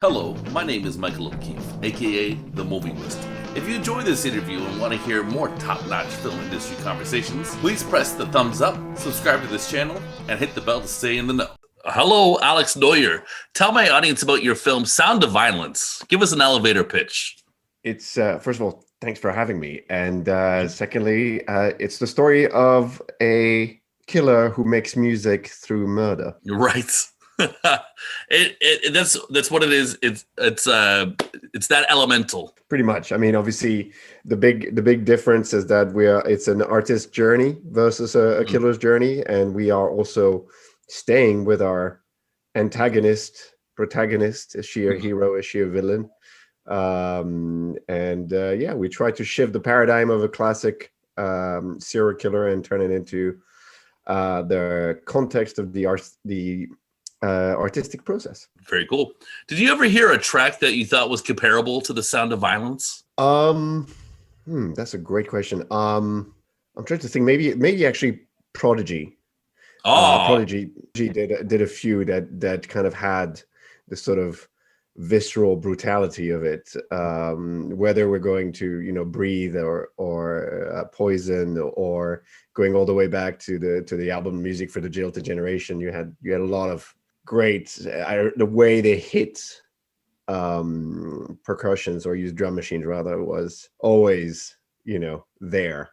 Hello, my name is Michael O'Keefe, aka The Movie Wist. If you enjoy this interview and want to hear more top-notch film industry conversations, please press the thumbs up, subscribe to this channel, and hit the bell to stay in the know. Hello, Alex Noyer. Tell my audience about your film Sound of Violence. Give us an elevator pitch. It's first of all, thanks for having me, and secondly, it's the story of a killer who makes music through murder. Right. That's what it is. It's that elemental. Pretty much. I mean, obviously, the big difference is that it's an artist's journey versus a killer's journey, and we are also staying with our protagonist. Is she a hero? Is she a villain? We try to shift the paradigm of a classic serial killer and turn it into the context of the artistic process. Very cool. Did you ever hear a track that you thought was comparable to The Sound of Violence? That's a great question. I'm trying to think. Maybe actually Prodigy. Prodigy did a few that kind of had the sort of visceral brutality of it, whether we're going to Breathe or Poison, or going all the way back to the album Music for the Jilted Generation. You had a lot of great the way they hit percussions, or use drum machines rather, was always there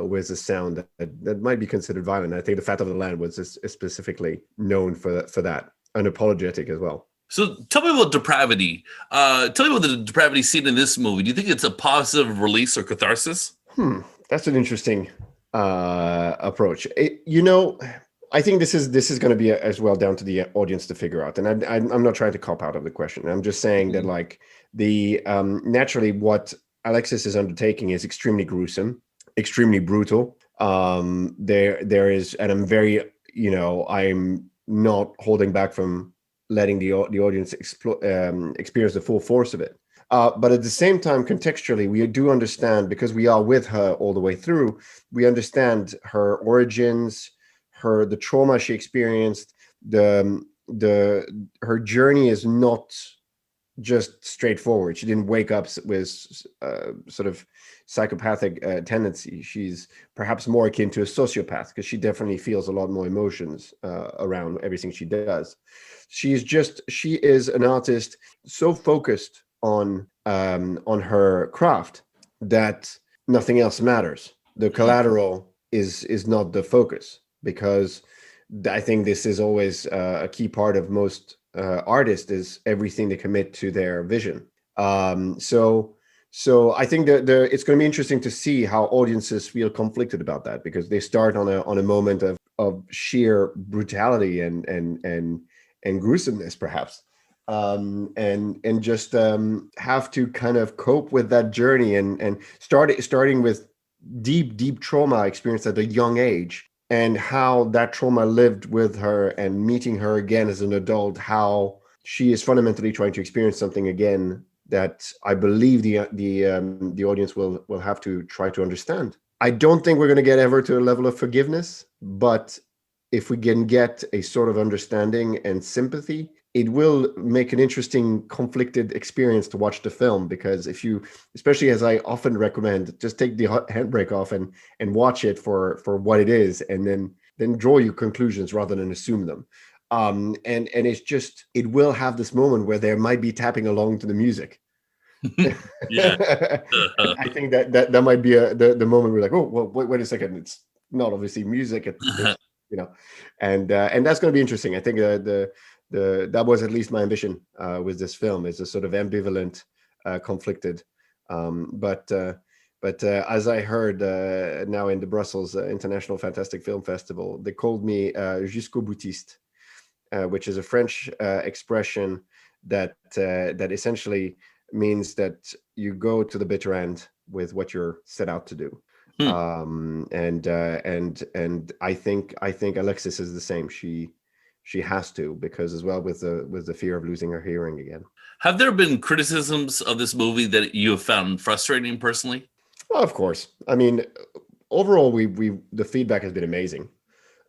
with a sound that might be considered violent. I think The Fat of the Land was specifically known for that, unapologetic as well. So tell me about Depravity. Tell me about the Depravity scene in this movie. Do you think it's a positive release or catharsis? That's an interesting approach. I think this is going to be as well down to the audience to figure out. And I'm not trying to cop out of the question. I'm just saying that, like, the naturally what Alexis is undertaking is extremely gruesome, extremely brutal. There is, and I'm not holding back from letting the audience experience the full force of it. But at the same time, contextually, we do understand, because we are with her all the way through, we understand her origins, the trauma she experienced. Her journey is not just straightforward. She didn't wake up with sort of psychopathic tendency. She's perhaps more akin to a sociopath, because she definitely feels a lot more emotions around everything she does. She is an artist so focused on her craft that nothing else matters. The collateral is not the focus, because I think this is always a key part of most artists, is everything they commit to their vision. So I think that it's going to be interesting to see how audiences feel conflicted about that, because they start on a moment of sheer brutality and gruesomeness, perhaps, and just have to kind of cope with that journey and starting with deep trauma experience at a young age, and how that trauma lived with her, and meeting her again as an adult, how she is fundamentally trying to experience something again that I believe the audience will have to try to understand. I don't think we're going to get ever to a level of forgiveness, but if we can get a sort of understanding and sympathy, it will make an interesting conflicted experience to watch the film. Because especially as I often recommend, just take the handbrake off and watch it for what it is, and then draw your conclusions rather than assume them. And it's just, it will have this moment where there might be tapping along to the music. Yeah. I think that might be the moment we're like, oh, well, wait a second, it's not obviously music, and that's going to be interesting. I think that was at least my ambition with this film, is a sort of ambivalent, conflicted, but as I heard now in the Brussels International Fantastic Film Festival, they called me jusqu'au boutiste, which is a French expression that essentially means that you go to the bitter end with what you're set out to do. And I think Alexis is the same. She has to, because as well with the fear of losing her hearing again. Have there been criticisms of this movie that you have found frustrating personally? Well, of course. I mean, overall, the feedback has been amazing.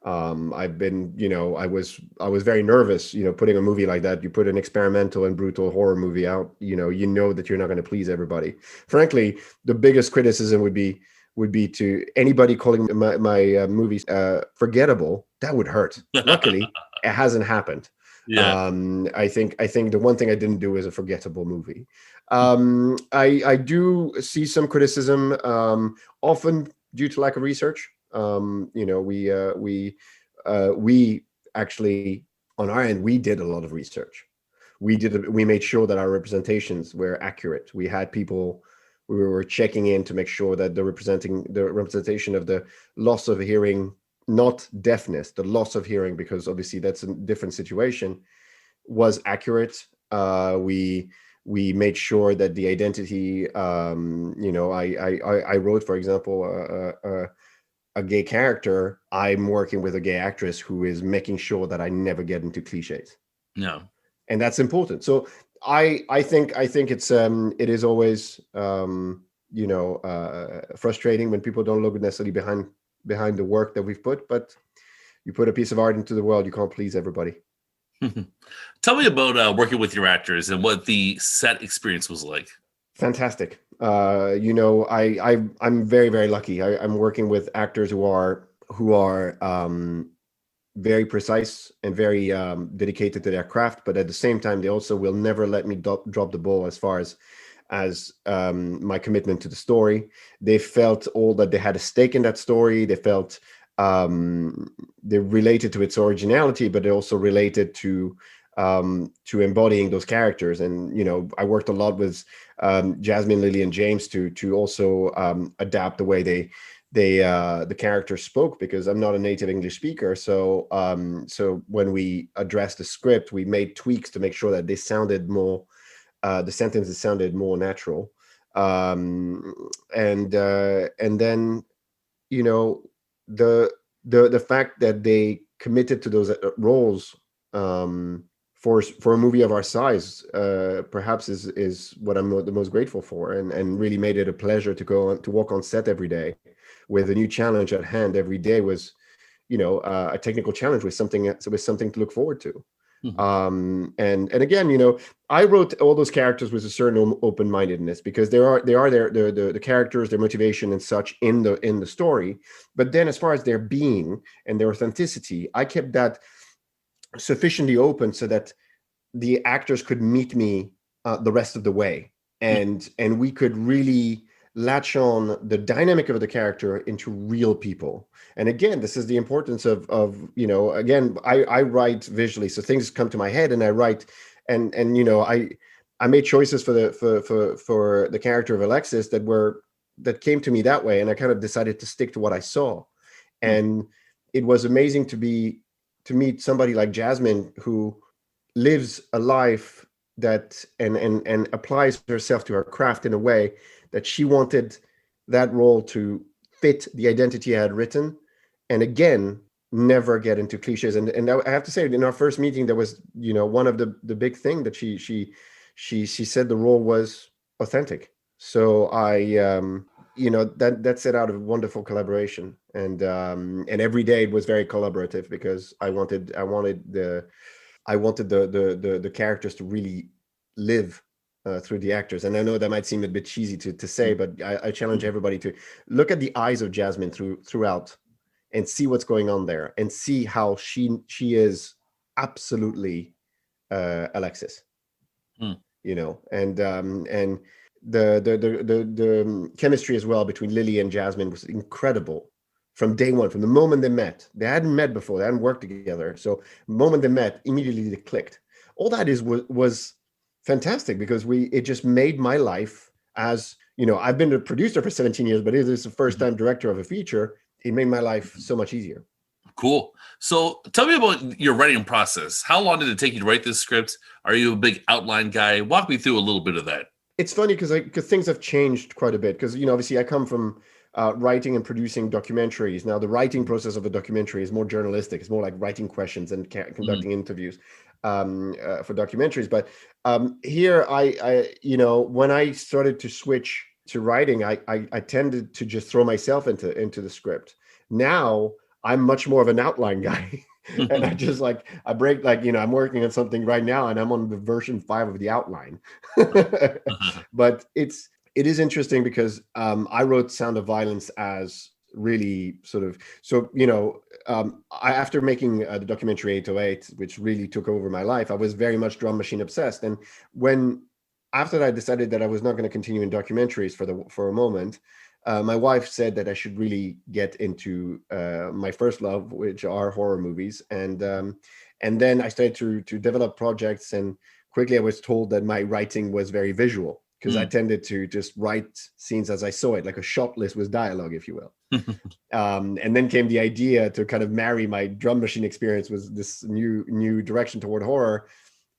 I've been, I was very nervous, putting a movie like that. You put an experimental and brutal horror movie out, that you're not going to please everybody. Frankly, the biggest criticism would be to anybody calling my movies forgettable. That would hurt. Luckily, it hasn't happened. Yeah. I think the one thing I didn't do is a forgettable movie. I do see some criticism, often due to lack of research. We actually, on our end, we did a lot of research. We made sure that our representations were accurate. We had people, we were checking in to make sure that the representation of the loss of hearing, not deafness, the loss of hearing, because obviously that's a different situation, was accurate. We made sure that the identity, I wrote, for example, a gay character. I'm working with a gay actress who is making sure that I never get into cliches, No. and that's important. So I think it is always frustrating when people don't look necessarily behind the work that we've put, but you put a piece of art into the world, you can't please everybody. Tell me about working with your actors and what the set experience was like. Fantastic. I'm very, very lucky. I'm working with actors who are very precise and very dedicated to their craft, but at the same time, they also will never let me drop the ball as far as my commitment to the story. They felt all that they had a stake in that story. They felt they related to its originality, but they also related to embodying those characters. And I worked a lot with Jasmine, Lily, and James to also adapt the way the characters spoke, because I'm not a native English speaker. So when we addressed the script, we made tweaks to make sure that they sounded more, the sentences sounded more natural. And then the fact that they committed to those roles, for a movie of our size, perhaps is what I'm the most grateful for, and really made it a pleasure to walk on set every day with a new challenge at hand. Every day was, a technical challenge with something to look forward to. Mhm. And again, I wrote all those characters with a certain open-mindedness, because they are the characters, their motivation and such in the story. But then as far as their being and their authenticity, I kept that sufficiently open so that the actors could meet me the rest of the way, and we could really latch on the dynamic of the character into real people. And again, this is the importance of again, I write visually, so things come to my head and I write, and I made choices for the character of Alexis that came to me that way, and I kind of decided to stick to what I saw. And it was amazing to meet somebody like Jasmine, who lives a life that and applies herself to her craft in a way that she wanted that role to fit the identity I had written, and again, never get into cliches. And I have to say, in our first meeting, there was one of the big thing that she said the role was authentic. So that set out a wonderful collaboration, and every day it was very collaborative, because I wanted the characters to really live through the actors. And I know that might seem a bit cheesy to say, but I challenge everybody to look at the eyes of Jasmine throughout, and see what's going on there, and see how she is absolutely Alexis. Hmm. And the chemistry as well between Lily and Jasmine was incredible from day one. From the moment they met, they hadn't met before, they hadn't worked together. So the moment they met, immediately they clicked. All that was fantastic, because it just made my life, as I've been a producer for 17 years, but it is the first time director of a feature. It made my life so much easier. Cool. So tell me about your writing process. How long did it take you to write this script? Are you a big outline guy? Walk me through a little bit of that. It's funny because things have changed quite a bit, because obviously I come from writing and producing documentaries. Now the writing process of a documentary is more journalistic. It's more like writing questions and conducting interviews for documentaries. But here when I started to switch to writing, I tended to just throw myself into the script. Now I'm much more of an outline guy. And I just like, I break, like, I'm working on something right now and I'm on the version 5 of the outline. But it is interesting because I wrote Sound of Violence as really sort of, so, after making the documentary 808, which really took over my life, I was very much drum machine obsessed. And when, after that, I decided that I was not going to continue in documentaries for a moment, my wife said that I should really get into my first love, which are horror movies, and then I started to develop projects, and quickly I was told that my writing was very visual because I tended to just write scenes as I saw it, like a shot list with dialogue, if you will. And then came the idea to kind of marry my drum machine experience with this new direction toward horror,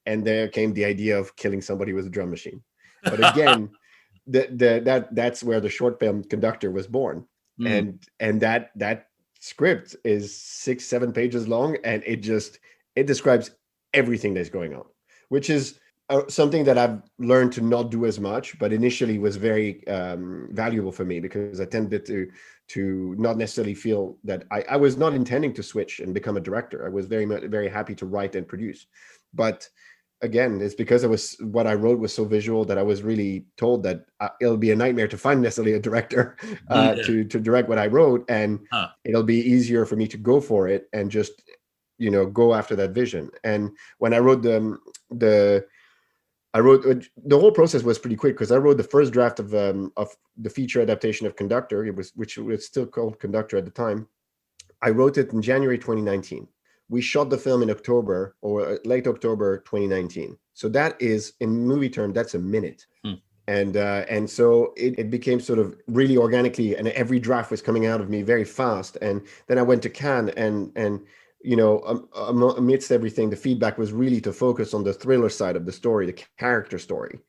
and there came the idea of killing somebody with a drum machine. But again, that's where the short film Conductor was born. And that script is 6-7 pages long, and it describes everything that's going on, which is something that I've learned to not do as much, but initially was very valuable for me, because I tended to not necessarily feel that I was not intending to switch and become a director. I was very happy to write and produce, but again, it's because what I wrote was so visual that I was really told that it'll be a nightmare to find necessarily a director to direct what I wrote, and it'll be easier for me to go for it and just go after that vision. And when I wrote the whole process was pretty quick, because I wrote the first draft of the feature adaptation of Conductor, which was still called Conductor at the time. I wrote it in January 2019. We shot the film in October or late October 2019. So that is, in movie term, that's a minute. And so it became sort of really organically, and every draft was coming out of me very fast. And then I went to Cannes, and amidst everything, the feedback was really to focus on the thriller side of the story, the character story.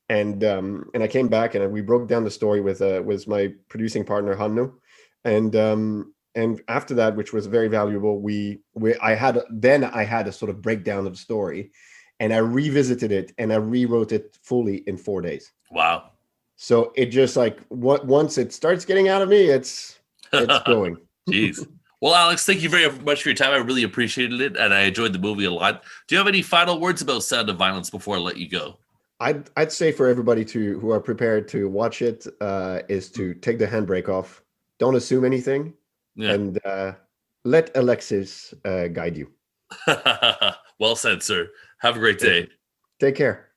And I came back, and we broke down the story with my producing partner Hanno, and after that, which was very valuable, I had a sort of breakdown of the story, and I revisited it and I rewrote it fully in 4 days. Wow. So it just once it starts getting out of me, it's going. Jeez. Well, Alex, thank you very much for your time. I really appreciated it, and I enjoyed the movie a lot. Do you have any final words about Sound of Violence before I let you go? I'd say for everybody who are prepared to watch it is to take the handbrake off. Don't assume anything. Yeah. And let Alexis guide you. Well said, sir. Have a great day. Take care.